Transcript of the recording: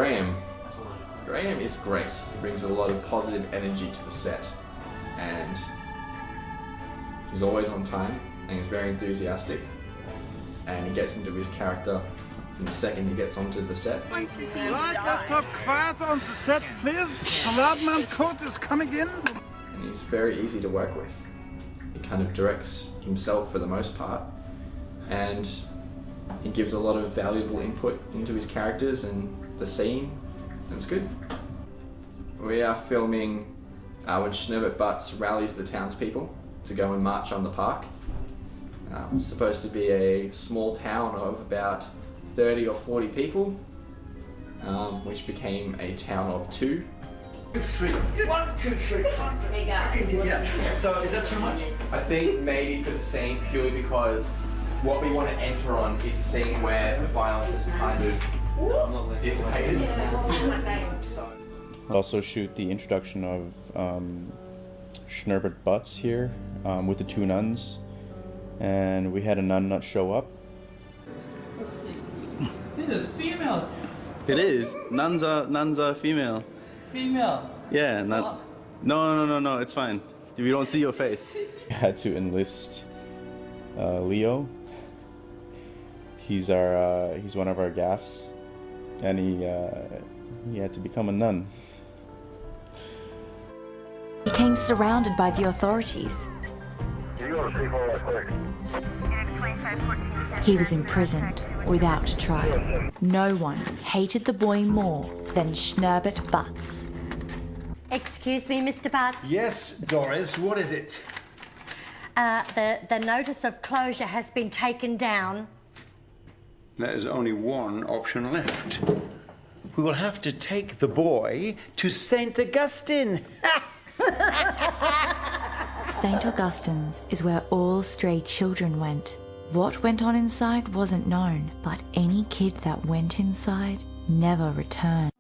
Graham. Graham is great. He brings a lot of positive energy to the set, and he's always on time, and he's very enthusiastic, and he gets into his character in the second he gets onto the set. Right, let's have quiet on the set, please. The loud man coat is coming in. And he's very easy to work with. He kind of directs himself for the most part, and he gives a lot of valuable input into his characters and the scene, and it's good. We are filming when Schnerbert Butts rallies the townspeople to go and march on the park. It's supposed to be a small town of about 30 or 40 people, which became a town of 2. 2, 3. 1, 2, 3. There you go. Yeah. So is that too much? I think maybe for the scene, purely because what we want to enter on is a scene where the violence is kind of dissipated. So. Also shoot the introduction of Schnerbert Butts here with the 2 nuns, and we had a nun not show up. This is females. It is. Nuns are female. Female. Yeah. No. It's fine. We don't see your face. We had to enlist Leo. He's one of our gaffs, and he had to become a nun. He became surrounded by the authorities. He was imprisoned without trial. No one hated the boy more than Schnerbert Butts. Excuse me, Mr. Butt. Yes, Doris, what is it? The notice of closure has been taken down. There's only one option left. We will have to take the boy to St. Augustine. St. Augustine's is where all stray children went. What went on inside wasn't known, but any kid that went inside never returned.